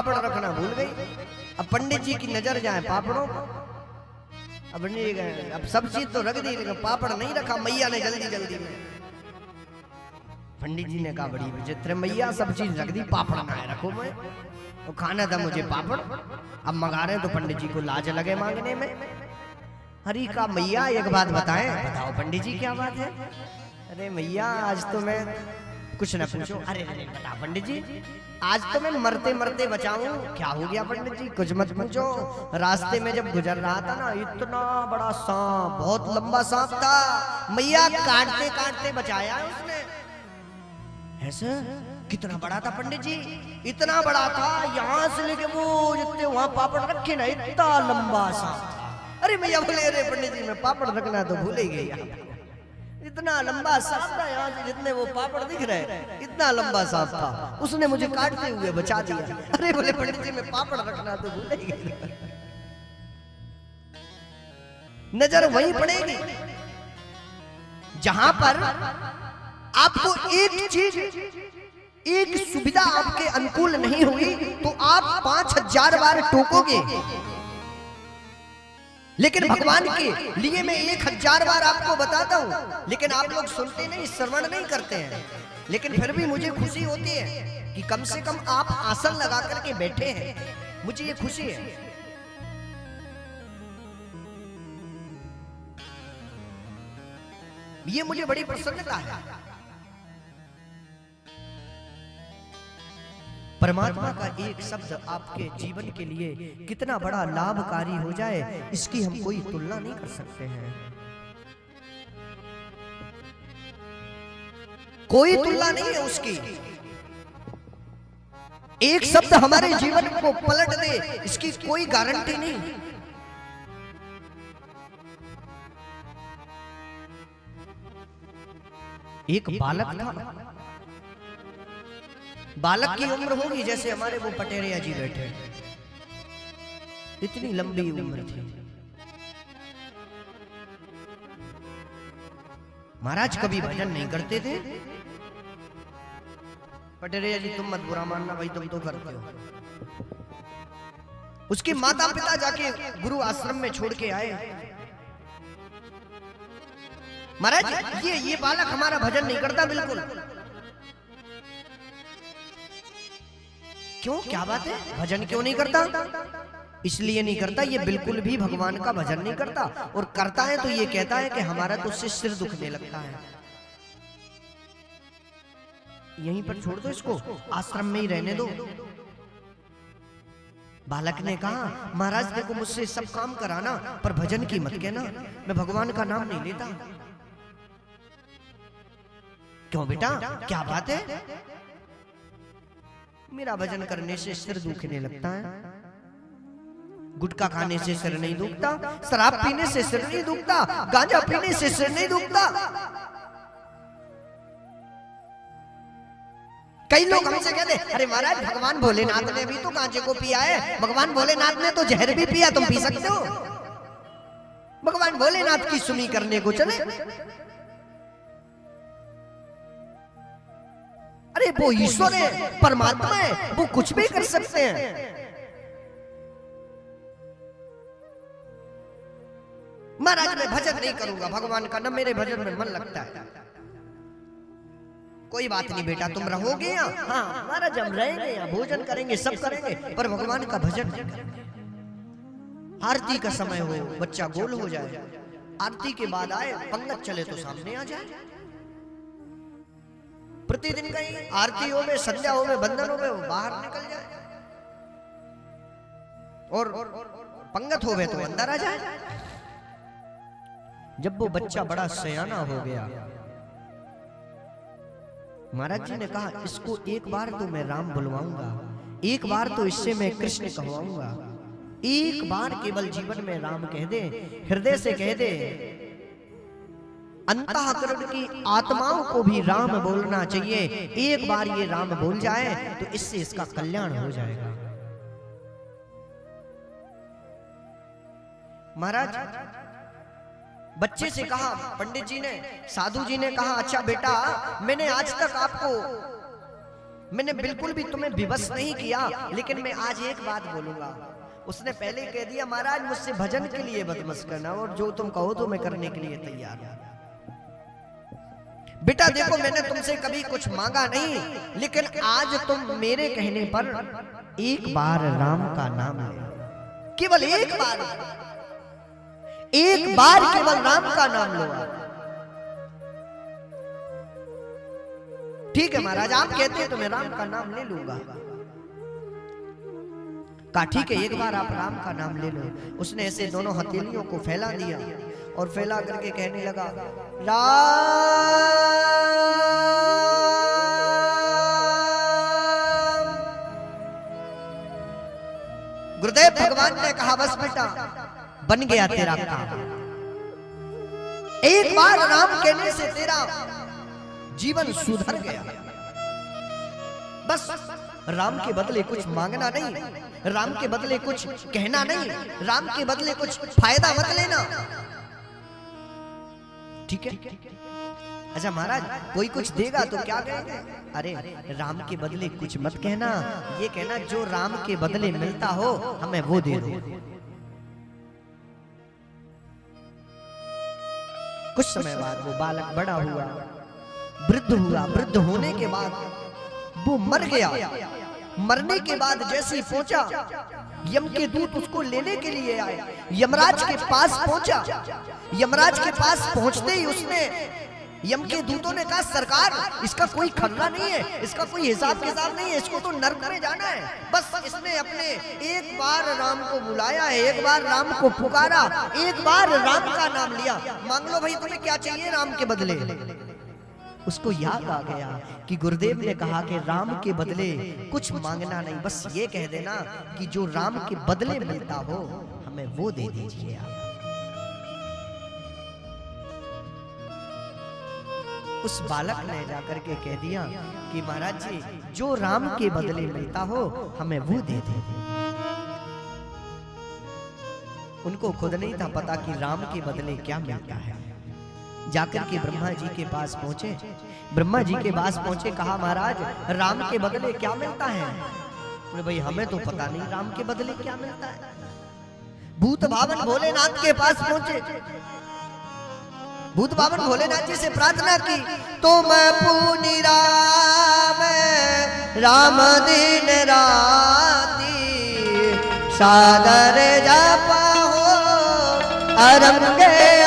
पापड़ रखना भूल गई। अब पंडित जी की नजर जाए पापड़ों को, अब नहीं गए, अब सब चीज तो रख दी लेकिन पापड़ नहीं रखा मैया ने जल्दी जल्दी में। पंडित जी ने कहा बड़ी विचित्र मैया, सब चीज रख दी पापड़ ना रखो, मैं तो खाना था मुझे पापड़, अब मंगा रहे तो पंडित जी को लाज लगे मांगने में। हरी का मैया एक बात बताएं। बताओ पंडित जी क्या बात है? अरे मैया आज तो मैं कुछ न पूछो। अरे अरे बता पंडित जी, आज तो मैं मरते मरते बचाऊं। क्या हो गया पंडित जी? कुछ मत पूछो। रास्ते में जब गुजर रहा था ना, इतना बड़ा सांप, बहुत लंबा सांप था, मैया काटते काटते बचाया है उसने। ऐसा कितना बड़ा था पंडित जी? इतना बड़ा था, यहाँ से लेके वो जितने वहां पापड़ रखे ना, इतना लंबा सांप था। अरे मैया बोले अरे पंडित जी मैं पापड़ रखना तो भूल ही गई। इतना लंबा सांप था, यहाँ से जितने वो पापड़ दिख रहे इतना लंबा सांप था, उसने मुझे काटते हुए बचा दिया। अरे बोले पंडित जी मैं पापड़ रखना तो भूल ही गई। नजर वहीं पड़ेगी जहां पर आपको एक चीज, एक सुविधा आपके अनुकूल नहीं हुई तो आप 5000 बार टोकोगे, लेकिन भगवान के लिए मैं 1000 बार आपको बताता हूं, लेकिन आप लोग सुनते नहीं, श्रवण नहीं करते हैं। लेकिन फिर भी मुझे खुशी होती है कि कम से कम आप आसन लगा करके बैठे हैं, मुझे ये खुशी है। ये मुझे बड़ी प्रसन्नता है। परमात्मा का एक शब्द आपके जीवन के लिए कितना बड़ा लाभकारी हो जाए, इसकी हम कोई तुलना नहीं कर सकते हैं। कोई तुलना नहीं है उसकी। एक शब्द हमारे जीवन को पलट दे, इसकी कोई गारंटी नहीं। एक बालक था, बालक की उम्र होगी जैसे हमारे वो पटेरिया जी बैठे, इतनी लंबी उम्र थी। महाराज कभी भजन नहीं करते थे। पटेरिया जी तुम मत बुरा मानना भाई, तुम तो करते हो। उसके माता पिता जाके गुरु आश्रम में छोड़ के आए। महाराज ये बालक हमारा भजन नहीं करता बिल्कुल। क्यों, क्या बात है? भजन क्यों नहीं करता? इसलिए नहीं करता, ये बिल्कुल भी भगवान का भजन नहीं करता, और करता है तो ये कहता है कि हमारा तो उससे सिर दुखने लगता है। यहीं पर छोड़ दो इसको, आश्रम में ही रहने दो। बालक ने कहा महाराज देखो मुझसे सब काम कराना पर भजन की मत कहना, मैं भगवान का नाम नहीं लेता। क्यों बेटा, क्या बात है? मेरा भजन करने से सिर दुखने लगता है। गुटखा खाने से सिर नहीं दुखता, शराब पीने से सिर नहीं दुखता, गांजा पीने से सिर नहीं दुखता। कई लोग हमसे कहते अरे महाराज भगवान भोलेनाथ ने भी तो गांजे को पिया है, भगवान भोलेनाथ ने तो जहर भी पिया, तुम पी सकते हो? भगवान भोलेनाथ की सुनी करने को चले। अरे वो ईश्वर है, परमात्मा है, वो कुछ भी कर सकते हैं। महाराज मैं भजन नहीं करूंगा भगवान का, न मेरे भजन में मन लगता है। कोई बात नहीं बेटा, तुम रहोगे यहाँ, हाँ महाराज हम रहेंगे यहाँ, भोजन करेंगे, सब करेंगे, पर भगवान का भजन नहीं करेंगे। आरती का समय हो, बच्चा गोल हो जाए, आरती के बाद आए, पंगत चले तो सामने आ जाए। प्रतिदिन कहीं आरती हो में, संध्या हो में, बंधन हो में, वो बाहर निकल जाए, और पंगत हो तो अंदर आ जाए। जब वो बच्चा बड़ा सयाना हो गया, महाराज जी ने कहा इसको एक बार तो मैं राम बुलवाऊंगा, एक बार तो इससे मैं कृष्ण कहवाऊंगा, एक बार केवल जीवन में राम कह दे, हृदय से कह दे। अंतःकरण की आत्माओं को भी राम बोलना चाहिए। एक बार ये राम बोल जाए तो इससे इसका कल्याण हो जाएगा। महाराज बच्चे से कहा, पंडित जी ने, साधु जी ने कहा अच्छा बेटा मैंने आज तक आपको मैंने बिल्कुल भी तुम्हें विवश नहीं किया, लेकिन मैं आज एक बात बोलूंगा। उसने पहले कह दिया महाराज मुझसे भजन के लिए मत मस करना, और जो तुम कहो तो मैं करने के लिए तैयार हूं। बेटा देखो मैंने तुमसे कभी कुछ मांगा नहीं, लेकिन आज तुम मेरे कहने पर एक बार राम का नाम ले, केवल एक बार केवल राम का नाम लो। ठीक है महाराज आप कहते हैं तो मैं राम का नाम ले लूंगा। कहा ठीक है एक बार आप राम का नाम ले लो। उसने ऐसे दोनों हथेलियों को फैला दिया और फैला करके कहने लगा राम। गुरुदेव भगवान ने कहा बस बेटा बन गया तेरा काम। एक बार राम कहने से तेरा जीवन सुधर गया। बस राम के बदले कुछ मांगना नहीं, राम के बदले कुछ कहना नहीं, राम के बदले कुछ फायदा मत लेना। ठीक है? अच्छा महाराज कोई कुछ देगा तो क्या कहेंगे? अरे राम के बदले कुछ मत कहना, ये कहना जो राम के बदले मिलता हो हमें वो दे दो। कुछ समय बाद वो बालक बड़ा हुआ, वृद्ध हुआ। वृद्ध होने के बाद वो मर गया। मरने के बाद जैसे ही पहुंचा, यम के दूत उसको लेने के लिए आए। यमराज के पास पहुंचा। यमराज के पास पहुंचते ही उसने यम के दूतों ने कहा सरकार इसका कोई खतरा नहीं है, इसका कोई हिसाब किताब नहीं है, इसको तो नर्क में जाना है। बस इसने अपने एक बार राम को बुलाया है, एक बार राम को पुकारा, एक बार राम का नाम लिया। मांग लो भाई तुम्हें क्या चाहिए राम के बदले। उसको याद आ गया कि गुरुदेव ने कहा कि राम के बदले कुछ मांगना नहीं, बस ये कह देना कि जो राम के बदले मिलता हो हमें वो दे दीजिए आप। उस बालक ने जाकर के कह दिया कि महाराज जी जो राम के बदले मिलता हो हमें वो दे दीजिए। उनको खुद नहीं था पता कि राम के बदले क्या मिलता है। जाकर के ब्रह्मा जी के पास पहुंचे। ब्रह्मा जी के पास पहुंचे, कहा महाराज राम के बदले क्या मिलता है? बोले भाई हमें तो पता नहीं राम के बदले क्या मिलता है। भूत भावन भोलेनाथ के पास पहुंचे। भूत भावन भोलेनाथ जी से प्रार्थना की तो मैं पूनी राम राम दिन राती सादर जापा हो अरंगे